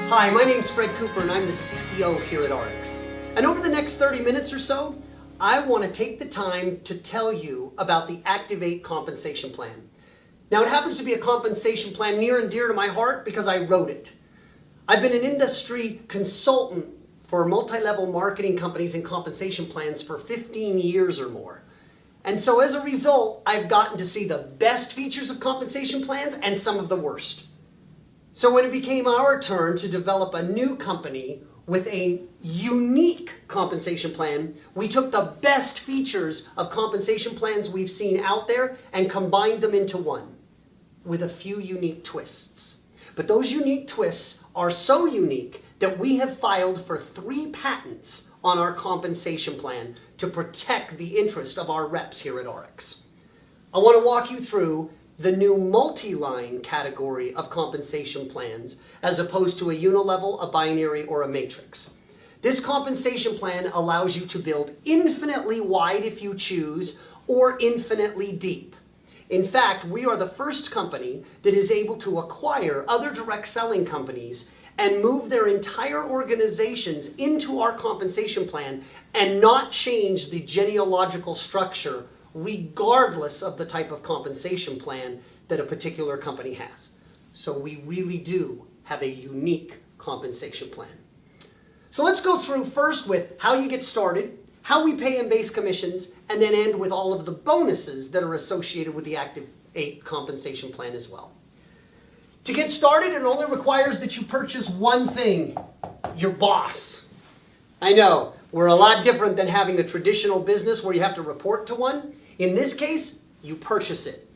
Hi, my name's Fred Cooper and I'm the CEO here at Ariix. And over the next 30 minutes or so, I want to take the time to tell you about the Activate compensation plan. Now, it happens to be a compensation plan near and dear to my heart because I wrote it. I've been an industry consultant for multi-level marketing companies and compensation plans for 15 years or more. And so as a result, I've gotten to see the best features of compensation plans and some of the worst. So when it became our turn to develop a new company with a unique compensation plan, we took the best features of compensation plans we've seen out there and combined them into one with a few unique twists. But those unique twists are so unique that we have filed for 3 patents on our compensation plan to protect the interest of our reps here at Ariix. I want to walk you through the new multi-line category of compensation plans as opposed to a unilevel, a binary, or a matrix. This compensation plan allows you to build infinitely wide if you choose, or infinitely deep. In fact, we are the first company that is able to acquire other direct selling companies and move their entire organizations into our compensation plan and not change the genealogical structure regardless of the type of compensation plan that a particular company has. So we really do have a unique compensation plan. So let's go through first with how you get started, how we pay in base commissions, and then end with all of the bonuses that are associated with the Activate compensation plan as well. To get started, it only requires that you purchase one thing: your boss. I know, we're a lot different than having a traditional business where you have to report to one. In this case, you purchase it.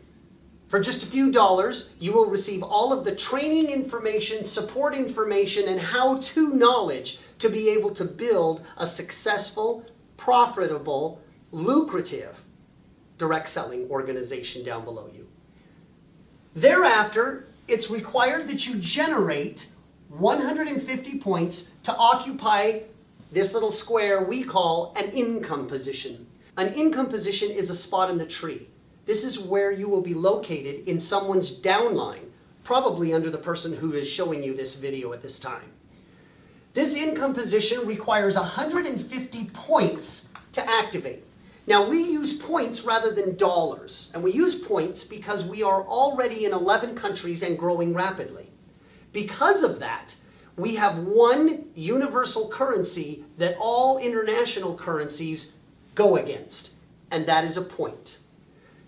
For just a few dollars, you will receive all of the training information, support information, and how-to knowledge to be able to build a successful, profitable, lucrative direct selling organization down below you. Thereafter, it's required that you generate 150 points to occupy this little square we call an income position. An income position is a spot in the tree. This is where you will be located in someone's downline, probably under the person who is showing you this video at this time. This income position requires 150 points to activate. Now, we use points rather than dollars, and we use points because we are already in 11 countries and growing rapidly. Because of that, we have one universal currency that all international currencies go against, and that is a point.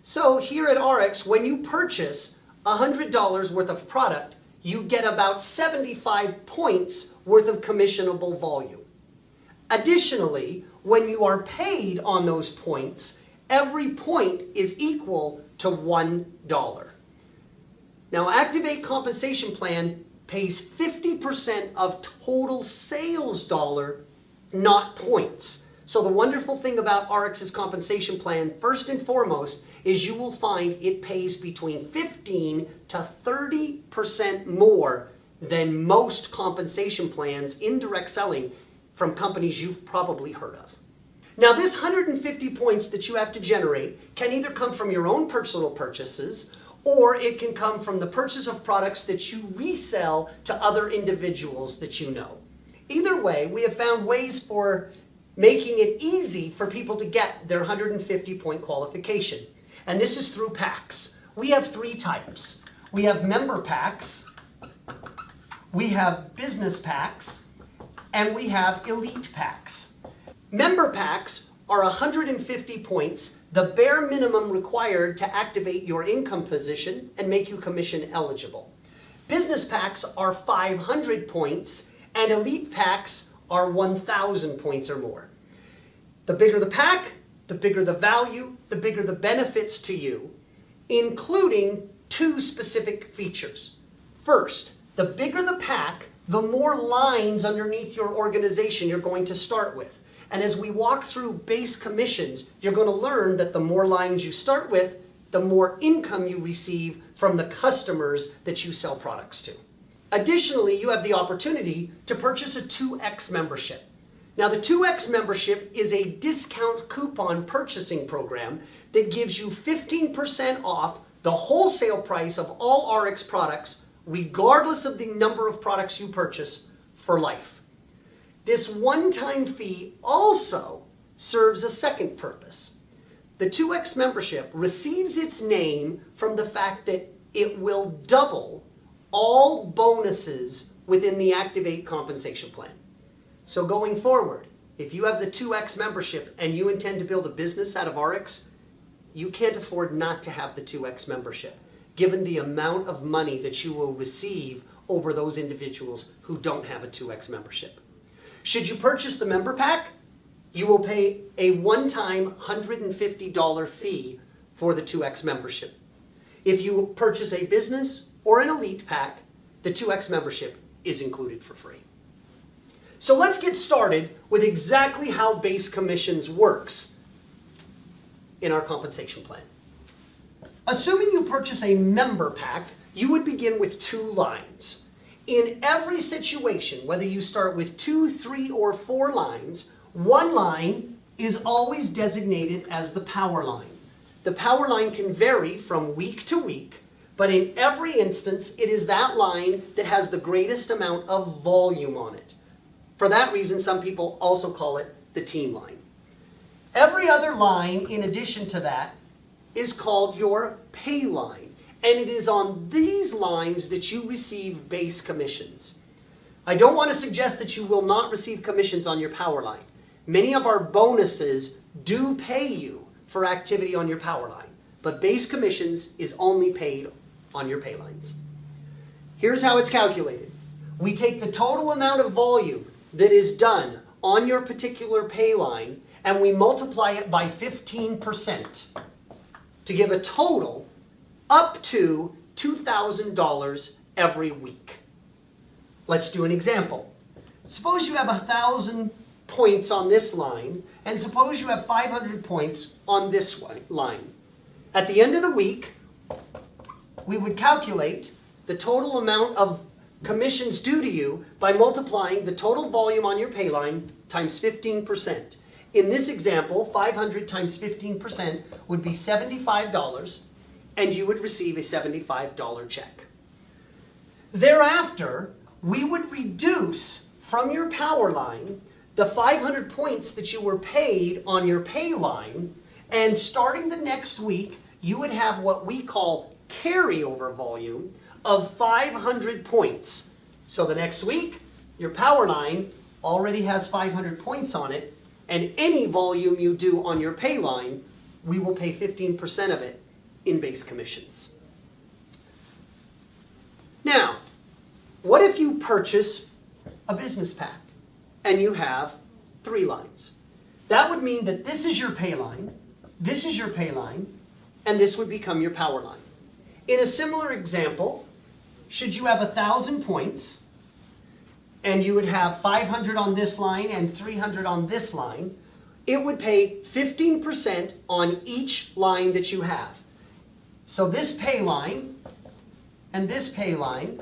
So here at Ariix, when you purchase $100 worth of product, you get about 75 points worth of commissionable volume. Additionally, when you are paid on those points, every point is equal to $1. Now, Activate compensation plan pays 50% of total sales dollar, not points. So the wonderful thing about Ariix's compensation plan, first and foremost, is you will find it pays between 15 to 30% more than most compensation plans in direct selling from companies you've probably heard of. Now, this 150 points that you have to generate can either come from your own personal purchases, or it can come from the purchase of products that you resell to other individuals that you know. Either way, we have found ways for making it easy for people to get their 150 point qualification. And this is through packs. We have 3 types. We have member packs, we have business packs, and we have elite packs. Member packs are 150 points, the bare minimum required to activate your income position and make you commission eligible. Business packs are 500 points, and elite packs are 1,000 points or more. The bigger the pack, the bigger the value, the bigger the benefits to you, including 2 specific features. First, the bigger the pack, the more lines underneath your organization you're going to start with. And as we walk through base commissions, you're going to learn that the more lines you start with, the more income you receive from the customers that you sell products to. Additionally, you have the opportunity to purchase a 2X membership. Now, the 2X membership is a discount coupon purchasing program that gives you 15% off the wholesale price of all Ariix products, regardless of the number of products you purchase, for life. This one-time fee also serves a second purpose. The 2X membership receives its name from the fact that it will double all bonuses within the Activate compensation plan. So going forward, if you have the 2X membership and you intend to build a business out of Ariix, you can't afford not to have the 2X membership, given the amount of money that you will receive over those individuals who don't have a 2X membership. Should you purchase the member pack, you will pay a one-time $150 fee for the 2X membership. If you purchase a business or an elite pack, the 2X membership is included for free. So let's get started with exactly how base commissions works in our compensation plan. Assuming you purchase a member pack, you would begin with 2 lines. In every situation, whether you start with 2, 3, or 4 lines, one line is always designated as the power line. The power line can vary from week to week, but in every instance, it is that line that has the greatest amount of volume on it. For that reason, some people also call it the team line. Every other line, in addition to that, is called your pay line, and it is on these lines that you receive base commissions. I don't want to suggest that you will not receive commissions on your power line. Many of our bonuses do pay you for activity on your power line, but base commissions is only paid on your pay lines. Here's how it's calculated. We take the total amount of volume that is done on your particular pay line and we multiply it by 15% to give a total up to $2,000 every week. Let's do an example. Suppose you have 1,000 points on this line, and suppose you have 500 points on this line. At the end of the week, we would calculate the total amount of commissions due to you by multiplying the total volume on your pay line times 15%. In this example, 500 times 15% would be $75, and you would receive a $75 check. Thereafter, we would reduce from your power line the 500 points that you were paid on your pay line, and starting the next week, you would have what we call carryover volume of 500 points. So the next week, your power line already has 500 points on it, and any volume you do on your pay line, we will pay 15% of it in base commissions. Now, what if you purchase a business pack and you have 3 lines? That would mean that this is your pay line, this is your pay line, and this would become your power line. In a similar example, should you have 1,000 points and you would have 500 on this line and 300 on this line, it would pay 15% on each line that you have. So this pay line and this pay line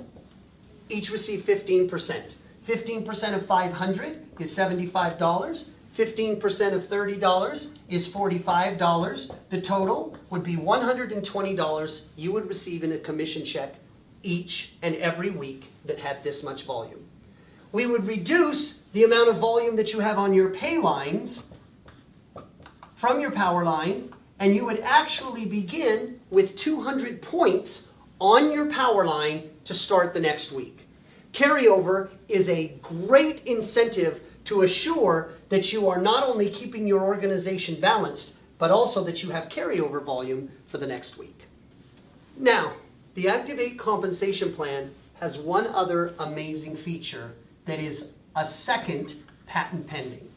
each receive 15%. 15% of 500 is $75. 15% of $30 is $45. The total would be $120 you would receive in a commission check each and every week that had this much volume. We would reduce the amount of volume that you have on your pay lines from your power line, and you would actually begin with 200 points on your power line to start the next week. Carryover is a great incentive to assure that you are not only keeping your organization balanced, but also that you have carryover volume for the next week. Now, the Activate compensation plan has one other amazing feature that is a second patent pending.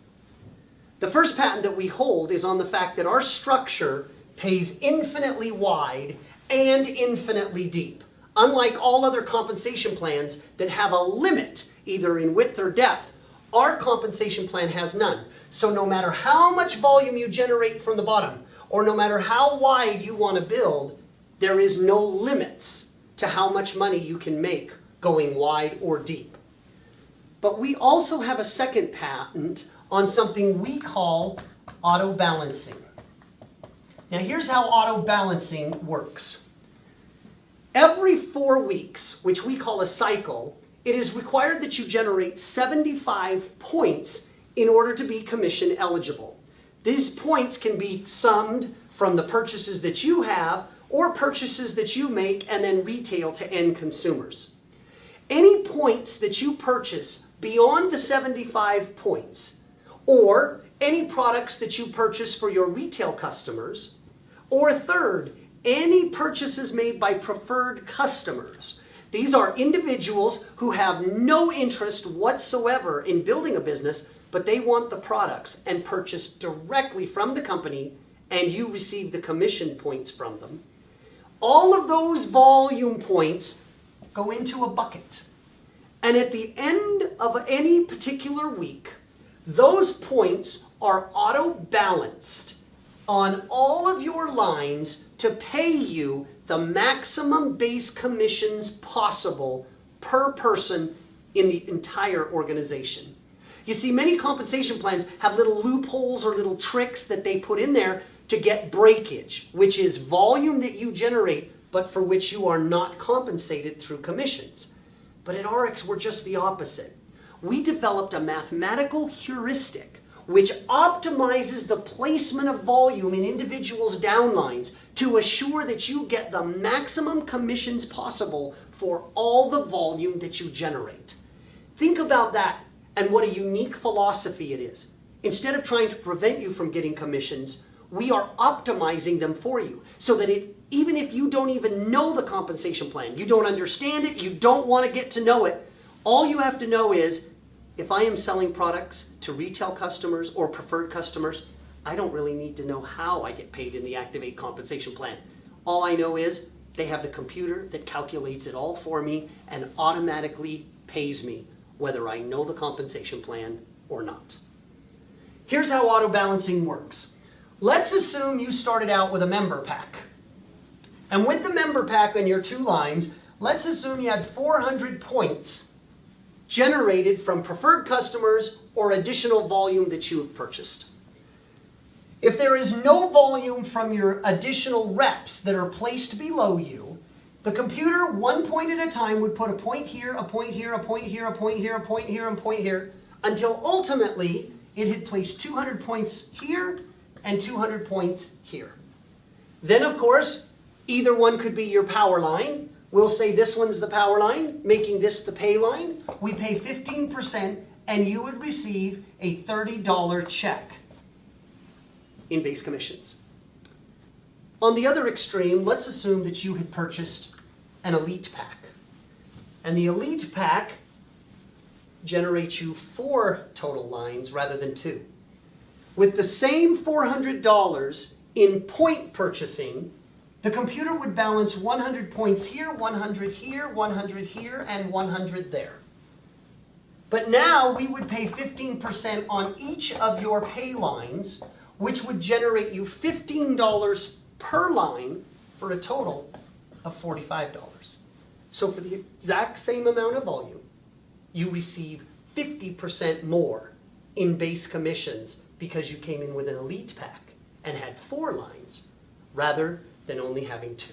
The first patent that we hold is on the fact that our structure pays infinitely wide and infinitely deep. Unlike all other compensation plans that have a limit, either in width or depth, our compensation plan has none. So no matter how much volume you generate from the bottom, or no matter how wide you want to build, there is no limits to how much money you can make going wide or deep. But we also have a second patent on something we call auto balancing. Now here's how auto balancing works. Every 4 weeks, which we call a cycle, it is required that you generate 75 points in order to be commission eligible. These points can be summed from the purchases that you have or purchases that you make and then retail to end consumers. Any points that you purchase beyond the 75 points, or any products that you purchase for your retail customers, or third, any purchases made by preferred customers. These are individuals who have no interest whatsoever in building a business, but they want the products and purchase directly from the company, and you receive the commission points from them. All of those volume points go into a bucket. And at the end of any particular week, those points are auto-balanced on all of your lines to pay you the maximum base commissions possible per person in the entire organization. You see, many compensation plans have little loopholes or little tricks that they put in there to get breakage, which is volume that you generate, but for which you are not compensated through commissions. But at Ariix, we're just the opposite. We developed a mathematical heuristic which optimizes the placement of volume in individuals' downlines to assure that you get the maximum commissions possible for all the volume that you generate. Think about that and what a unique philosophy it is. Instead of trying to prevent you from getting commissions, we are optimizing them for you so that even if you don't even know the compensation plan, you don't understand it, you don't want to get to know it, all you have to know is, if I am selling products to retail customers or preferred customers, I don't really need to know how I get paid in the Activate compensation plan. All I know is they have the computer that calculates it all for me and automatically pays me, whether I know the compensation plan or not. Here's how auto balancing works. Let's assume you started out with a member pack. And with the member pack on your two lines, let's assume you had 400 points generated from preferred customers or additional volume that you have purchased. If there is no volume from your additional reps that are placed below you, the computer, 1 point at a time, would put a point here, a point here, a point here, a point here, a point here, and a point here, until ultimately it had placed 200 points here and 200 points here. Then, of course, either one could be your power line. We'll say this one's the power line, making this the pay line. We pay 15%, and you would receive a $30 check in base commissions. On the other extreme, let's assume that you had purchased an elite pack. And the elite pack generates you 4 total lines rather than 2. With the same $400 in point purchasing, the computer would balance 100 points here, 100 here, 100 here, and 100 there. But now we would pay 15% on each of your pay lines, which would generate you $15 per line for a total of $45. So for the exact same amount of volume, you receive 50% more in base commissions because you came in with an elite pack and had 4 lines rather than only having 2.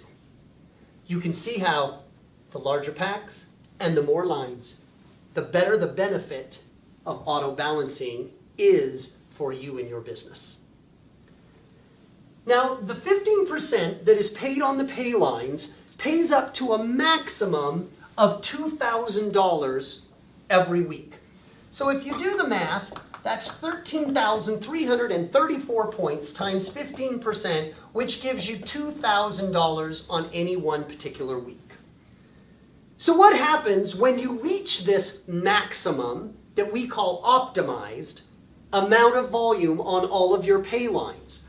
You can see how the larger packs and the more lines, the better the benefit of auto balancing is for you and your business. Now, the 15% that is paid on the pay lines pays up to a maximum of $2,000 every week. So if you do the math, that's 13,334 points times 15%, which gives you $2,000 on any one particular week. So what happens when you reach this maximum that we call optimized amount of volume on all of your pay lines?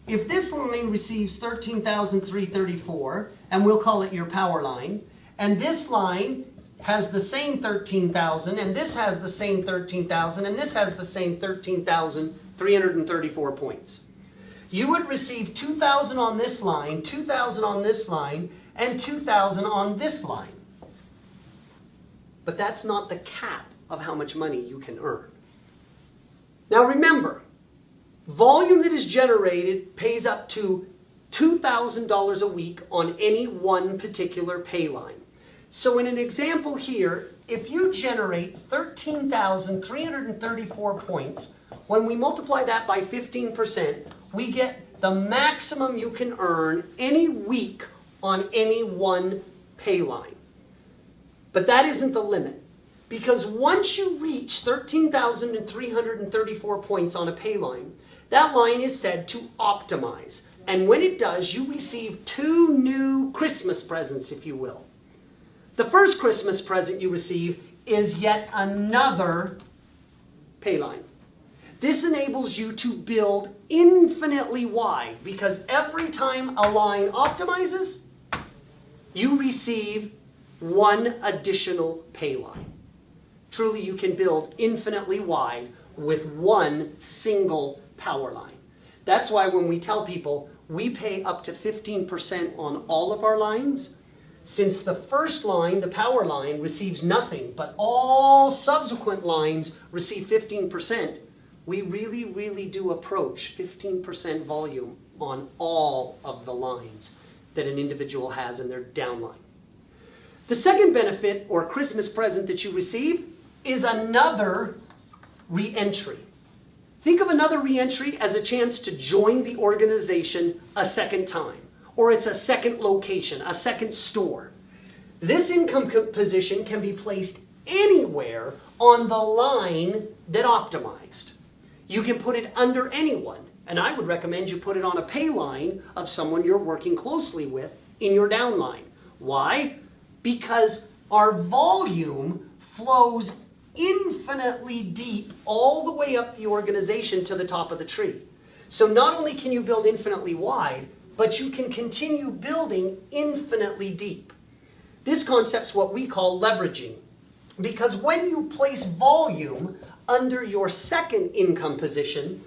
If this line receives 13,334, and we'll call it your power line, and this line has the same 13,000, and this has the same 13,000, and this has the same 13,334 points, you would receive 2,000 on this line, 2,000 on this line, and 2,000 on this line. But that's not the cap of how much money you can earn. Now remember, volume that is generated pays up to $2,000 a week on any one particular pay line. So in an example here, if you generate 13,334 points, when we multiply that by 15%, we get the maximum you can earn any week on any one pay line. But that isn't the limit, because once you reach 13,334 points on a pay line, that line is said to optimize. And when it does, you receive 2 new Christmas presents, if you will. The first Christmas present you receive is yet another pay line. This enables you to build infinitely wide, because every time a line optimizes, you receive 1 additional pay line. Truly, you can build infinitely wide with 1 single power line. That's why when we tell people we pay up to 15% on all of our lines, since the first line, the power line, receives nothing, but all subsequent lines receive 15%, we really, really do approach 15% volume on all of the lines that an individual has in their downline. The second benefit or Christmas present that you receive is another re-entry. Think of another re-entry as a chance to join the organization a second time, or it's a second location, a second store. This income position can be placed anywhere on the line that optimized. You can put it under anyone, and I would recommend you put it on a pay line of someone you're working closely with in your downline. Why? Because our volume flows infinitely deep all the way up the organization to the top of the tree. So not only can you build infinitely wide, but you can continue building infinitely deep. This concept's what we call leveraging, because when you place volume under your second income position,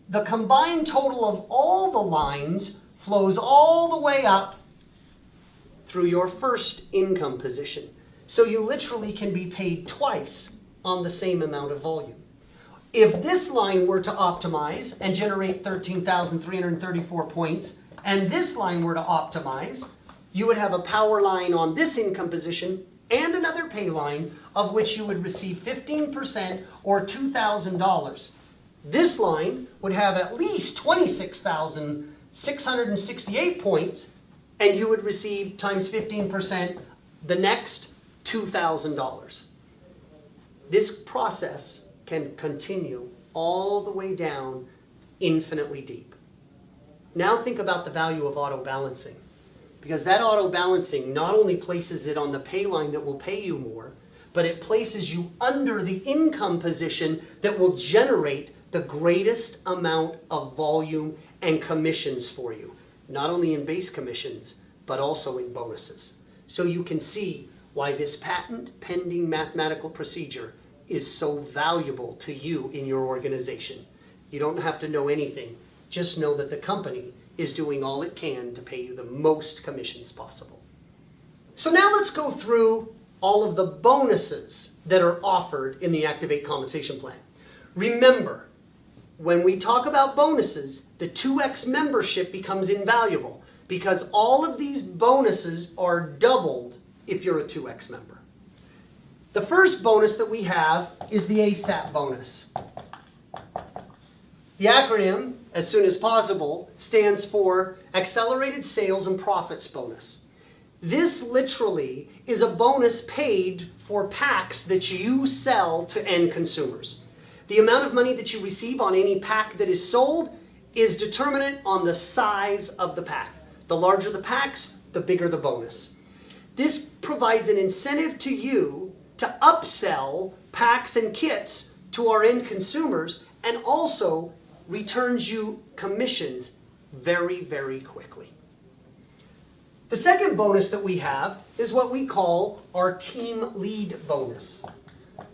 the combined total of all the lines flows all the way up through your first income position. So you literally can be paid twice on the same amount of volume. If this line were to optimize and generate 13,334 points, and this line were to optimize, you would have a power line on this income position and another pay line of which you would receive 15% or $2,000. This line would have at least 26,668 points, and you would receive times 15% the next $2,000. This process can continue all the way down infinitely deep. Now think about the value of auto balancing, because that auto balancing not only places it on the pay line that will pay you more, but it places you under the income position that will generate the greatest amount of volume and commissions for you, not only in base commissions, but also in bonuses. So you can see why this patent pending mathematical procedure is so valuable to you in your organization. You don't have to know anything. Just know that the company is doing all it can to pay you the most commissions possible. So now let's go through all of the bonuses that are offered in the Activate Compensation Plan. Remember, when we talk about bonuses, the 2X membership becomes invaluable because all of these bonuses are doubled if you're a 2X member. The first bonus that we have is the ASAP bonus. The acronym, as soon as possible, stands for Accelerated Sales and Profits Bonus. This literally is a bonus paid for packs that you sell to end consumers. The amount of money that you receive on any pack that is sold is determinant on the size of the pack. The larger the packs, the bigger the bonus. This provides an incentive to you to upsell packs and kits to our end consumers, and also returns you commissions very, very quickly. The second bonus that we have is what we call our Team Lead bonus.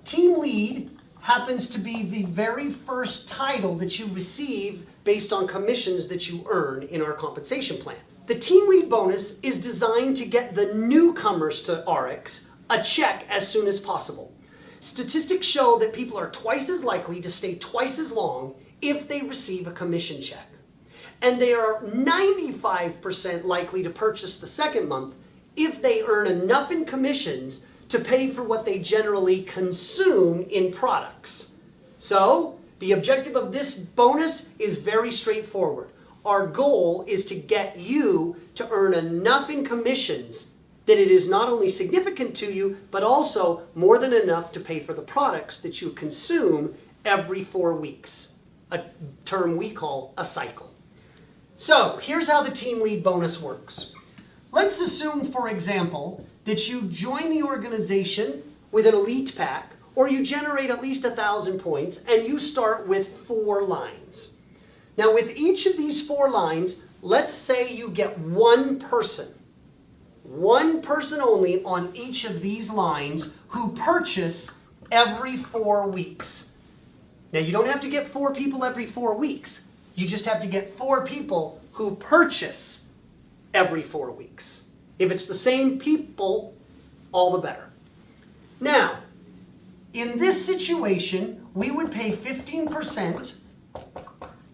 Team Lead happens to be the very first title that you receive based on commissions that you earn in our compensation plan. The Team Lead bonus is designed to get the newcomers to Ariix a check as soon as possible. Statistics show that people are twice as likely to stay twice as long if they receive a commission check. And they are 95% likely to purchase the second month if they earn enough in commissions to pay for what they generally consume in products. So, the objective of this bonus is very straightforward. Our goal is to get you to earn enough in commissions that it is not only significant to you, but also more than enough to pay for the products that you consume every 4 weeks, a term we call a cycle. So, here's how the team lead bonus works. Let's assume, for example, that you join the organization with an elite pack, or you generate at least 1,000 points, and you start with 4 lines. Now, with each of these 4 lines, let's say you get one person only on each of these lines who purchase every 4 weeks. Now, you don't have to get 4 people every 4 weeks. You just have to get 4 people who purchase every 4 weeks. If it's the same people, all the better. Now, in this situation, we would pay 15%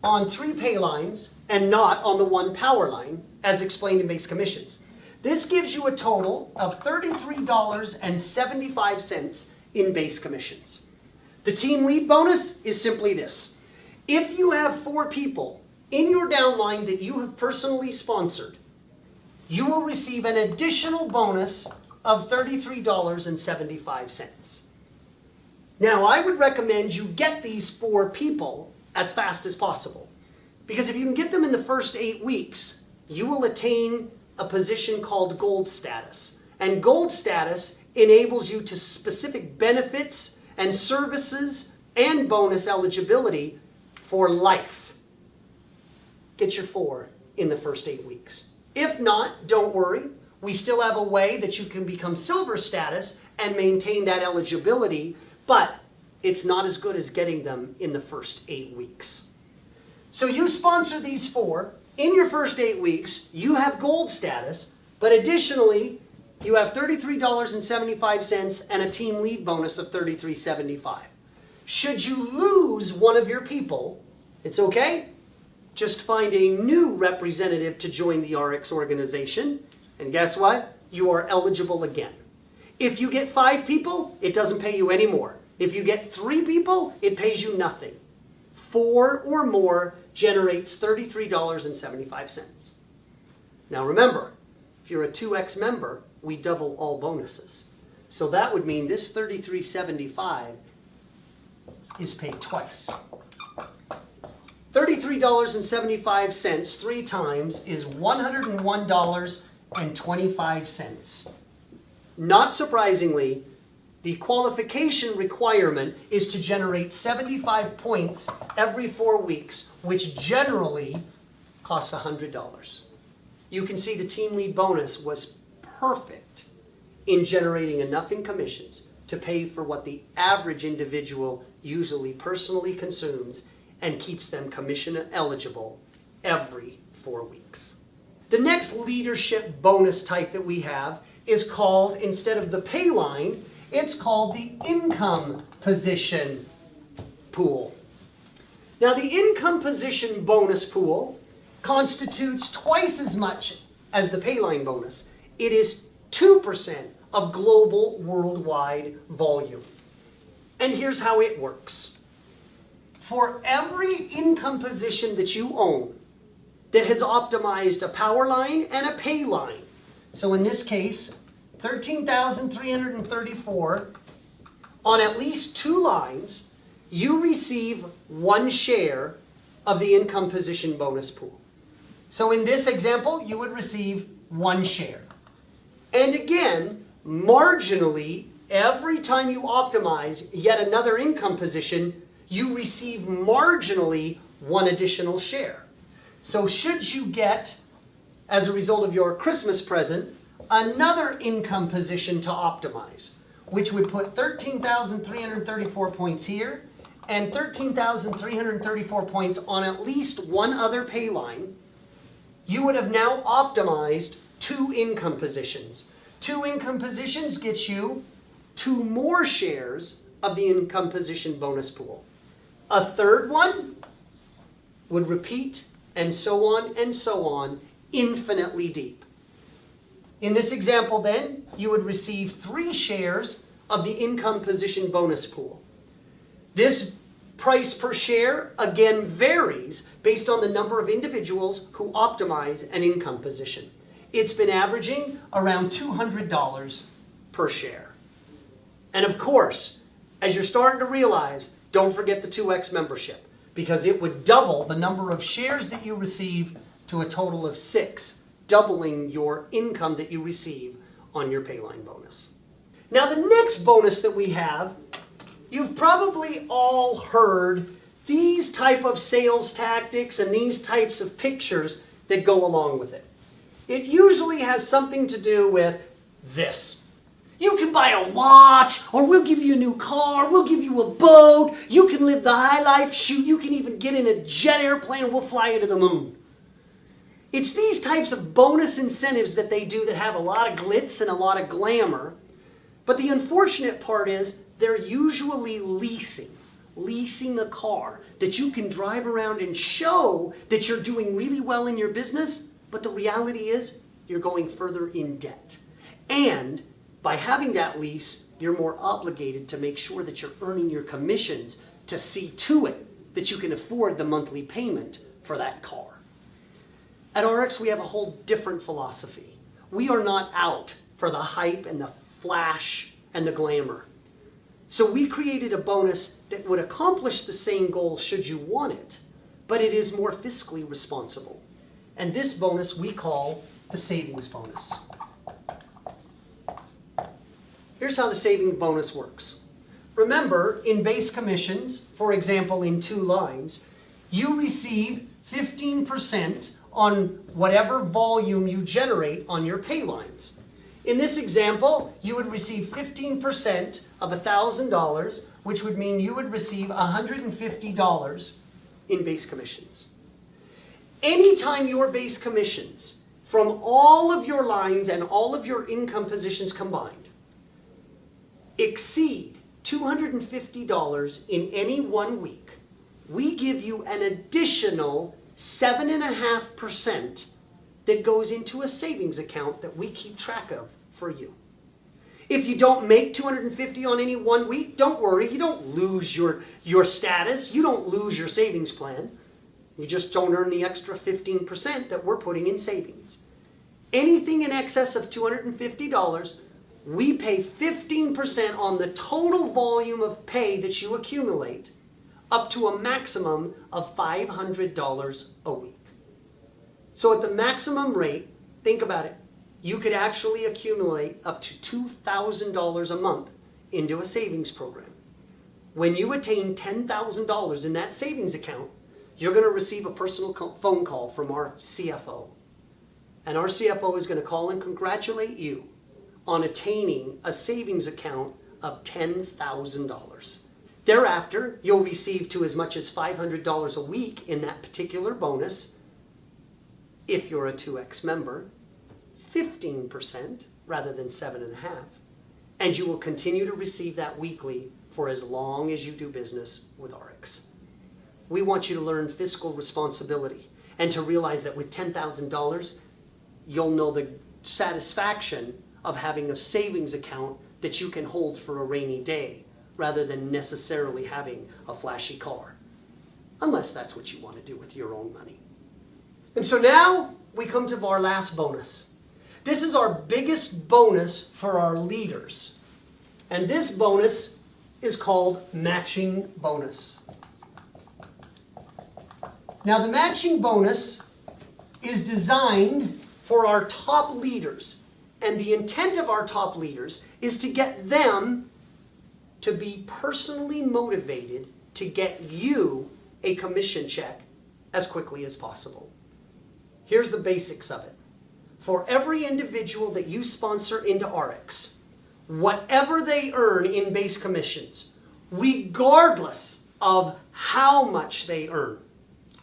on 3 pay lines and not on the 1 power line, as explained in base commissions. This gives you a total of $33.75 in base commissions. The team lead bonus is simply this. If you have 4 people in your downline that you have personally sponsored, you will receive an additional bonus of $33.75. Now, I would recommend you get these 4 people as fast as possible, because if you can get them in the first 8 weeks, you will attain a position called gold status. And gold status enables you to specific benefits and services and bonus eligibility for life. Get your 4 in the first 8 weeks. If not, don't worry. We still have a way that you can become silver status and maintain that eligibility, but it's not as good as getting them in the first 8 weeks. So you sponsor these 4. In your first 8 weeks, you have gold status, but additionally, you have $33.75 and a team lead bonus of $33.75. Should you lose one of your people, it's okay. Just find a new representative to join the Ariix organization, and guess what? You are eligible again. If you get 5 people, it doesn't pay you any more. If you get 3 people, it pays you nothing. 4 or more generates $33.75. Now remember, if you're a 2X member, we double all bonuses. So that would mean this $33.75 is paid twice. $33.75 3 times is $101.25. Not surprisingly, the qualification requirement is to generate 75 points every 4 weeks, which generally costs $100. You can see the team lead bonus was perfect in generating enough in commissions to pay for what the average individual usually personally consumes and keeps them commission eligible every 4 weeks. The next leadership bonus type that we have is called, instead of the pay line, it's called the income position pool. Now, the income position bonus pool constitutes twice as much as the pay line bonus. It is 2% of global worldwide volume. And here's how it works. For every income position that you own that has optimized a power line and a pay line, so in this case, 13,334 on at least 2 lines, you receive 1 share of the income position bonus pool. So in this example, you would receive 1 share. And again, marginally, every time you optimize yet another income position, you receive marginally 1 additional share. So should you get, as a result of your Christmas present, another income position to optimize, which would put 13,334 points here and 13,334 points on at least 1 other pay line, you would have now optimized 2 income positions. 2 income positions get you 2 more shares of the income position bonus pool. A third one would repeat, and so on, infinitely deep. In this example then, you would receive 3 shares of the income position bonus pool. This price per share again varies based on the number of individuals who optimize an income position. It's been averaging around $200 per share. And of course, as you're starting to realize, don't forget the 2X membership, because it would double the number of shares that you receive to a total of 6, doubling your income that you receive on your Payline bonus. Now the next bonus that we have, you've probably all heard these type of sales tactics and these types of pictures that go along with it. It usually has something to do with this. You can buy a watch, or we'll give you a new car, we'll give you a boat, you can live the high life, shoot, you can even get in a jet airplane and we'll fly you to the moon. It's these types of bonus incentives that they do that have a lot of glitz and a lot of glamour. But the unfortunate part is they're usually leasing a car that you can drive around and show that you're doing really well in your business, but the reality is you're going further in debt. And by having that lease, you're more obligated to make sure that you're earning your commissions to see to it that you can afford the monthly payment for that car. At Ariix, we have a whole different philosophy. We are not out for the hype and the flash and the glamour. So we created a bonus that would accomplish the same goal should you want it, but it is more fiscally responsible. And this bonus we call the savings bonus. Here's how the savings bonus works. Remember, in base commissions, for example in 2 lines, you receive 15% on whatever volume you generate on your pay lines. In this example, you would receive 15% of $1,000, which would mean you would receive $150 in base commissions. Anytime your base commissions from all of your lines and all of your income positions combined exceed $250 in any 1 week, we give you an additional 7.5% that goes into a savings account that we keep track of for you. If you don't make $250 on any 1 week, don't worry, you don't lose your status, you don't lose your savings plan. You just don't earn the extra 15% that we're putting in savings. Anything in excess of $250, we pay 15% on the total volume of pay that you accumulate, up to a maximum of $500 a week. So at the maximum rate, think about it, you could actually accumulate up to $2,000 a month into a savings program. When you attain $10,000 in that savings account, you're going to receive a personal phone call from our CFO. And our CFO is going to call and congratulate you on attaining a savings account of $10,000. Thereafter, you'll receive to as much as $500 a week in that particular bonus. If you're a 2X member, 15% rather than 7.5%. And you will continue to receive that weekly for as long as you do business with Ariix. We want you to learn fiscal responsibility and to realize that with $10,000, you'll know the satisfaction of having a savings account that you can hold for a rainy day rather than necessarily having a flashy car, unless that's what you want to do with your own money. And so now we come to our last bonus. This is our biggest bonus for our leaders. And this bonus is called matching bonus. Now the matching bonus is designed for our top leaders. And the intent of our top leaders is to get them to be personally motivated to get you a commission check as quickly as possible. Here's the basics of it. For every individual that you sponsor into Ariix, whatever they earn in base commissions, regardless of how much they earn,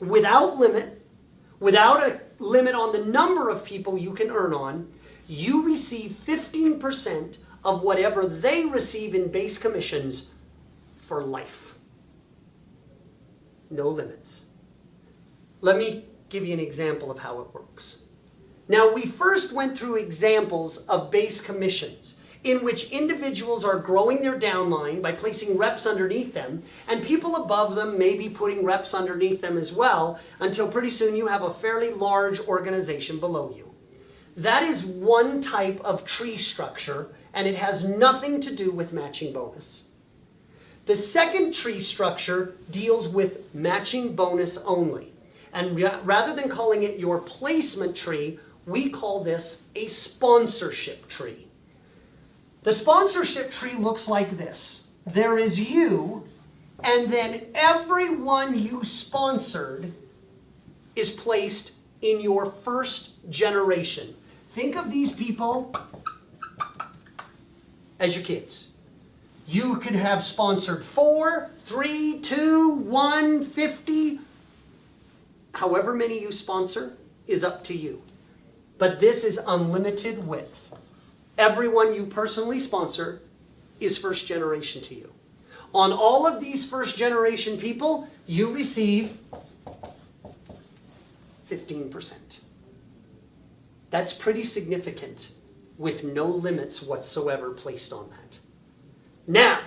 without a limit on the number of people you can earn on, you receive 15% of whatever they receive in base commissions for life. No limits. Let me give you an example of how it works. Now, we first went through examples of base commissions in which individuals are growing their downline by placing reps underneath them, and people above them may be putting reps underneath them as well, until pretty soon you have a fairly large organization below you. That is one type of tree structure, and it has nothing to do with matching bonus. The second tree structure deals with matching bonus only. And rather than calling it your placement tree, we call this a sponsorship tree. The sponsorship tree looks like this. There is you, and then everyone you sponsored is placed in your first generation. Think of these people as your kids. You could have sponsored 4, 3, 2, 1, 50. However many you sponsor is up to you. But this is unlimited width. Everyone you personally sponsor is first generation to you. On all of these first generation people, you receive 15%. That's pretty significant with no limits whatsoever placed on that. Now,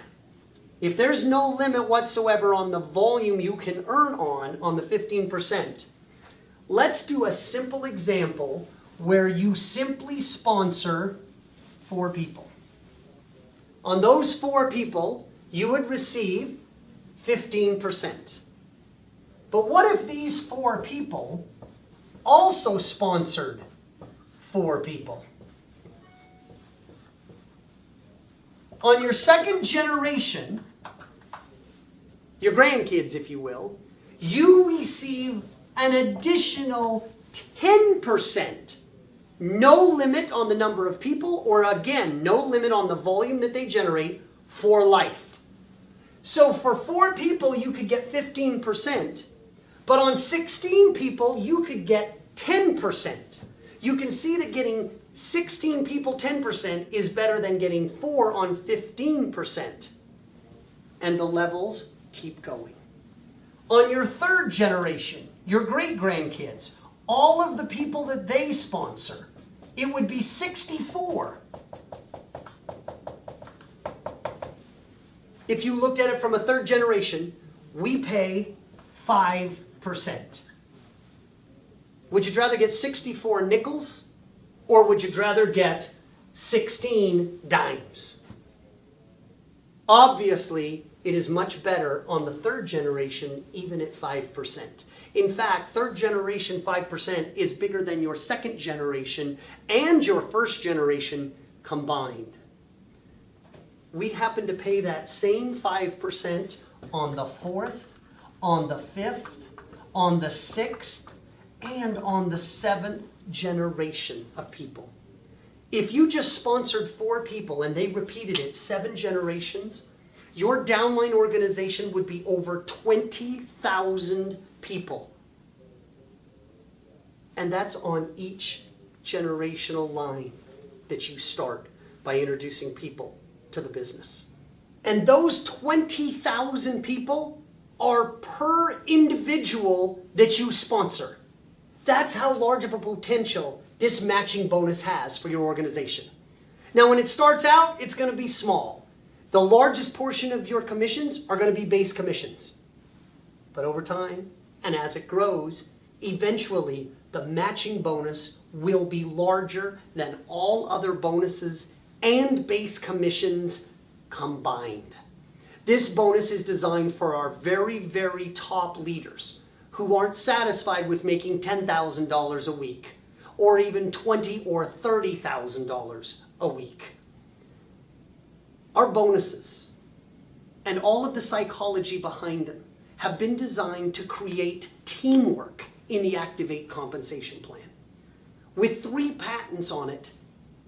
if there's no limit whatsoever on the volume you can earn on the 15%, let's do a simple example where you simply sponsor 4 people. On those 4 people, you would receive 15%. But what if these 4 people also sponsored 4 people? On your second generation, your grandkids, if you will, you receive an additional 10%. No limit on the number of people, or again, no limit on the volume that they generate for life. So for 4 people, you could get 15%, but on 16 people, you could get 10%. You can see that getting 16 people 10% is better than getting 4 on 15%. And the levels keep going. On your third generation, your great-grandkids, all of the people that they sponsor, it would be 64. If you looked at it from a third generation, we pay 5%. Would you rather get 64 nickels, or would you rather get 16 dimes? Obviously, it is much better on the third generation, even at 5%. In fact, third generation 5% is bigger than your second generation and your first generation combined. We happen to pay that same 5% on the 4th, on the 5th, on the 6th, and on the 7th generation of people. If you just sponsored 4 people and they repeated it 7 generations, your downline organization would be over 20,000 people. And that's on each generational line that you start by introducing people to the business. And those 20,000 people are per individual that you sponsor. That's how large of a potential this matching bonus has for your organization. Now, when it starts out, it's going to be small. The largest portion of your commissions are going to be base commissions. But over time, and as it grows, eventually the matching bonus will be larger than all other bonuses and base commissions combined. This bonus is designed for our very, very top leaders who aren't satisfied with making $10,000 a week, or even $20,000 or $30,000 a week. Our bonuses and all of the psychology behind them have been designed to create teamwork in the Activate compensation plan. With 3 patents on it,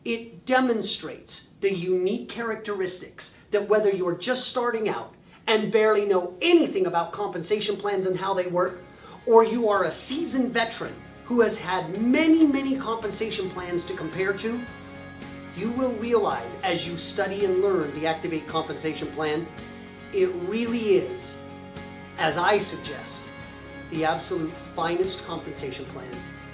it demonstrates the unique characteristics that whether you're just starting out and barely know anything about compensation plans and how they work, or you are a seasoned veteran who has had many, many compensation plans to compare to, you will realize as you study and learn the Activate compensation plan, it really is, as I suggest, the absolute finest compensation plan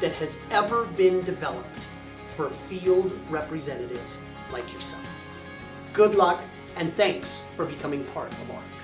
that has ever been developed for field representatives like yourself. Good luck, and thanks for becoming part of Ariix.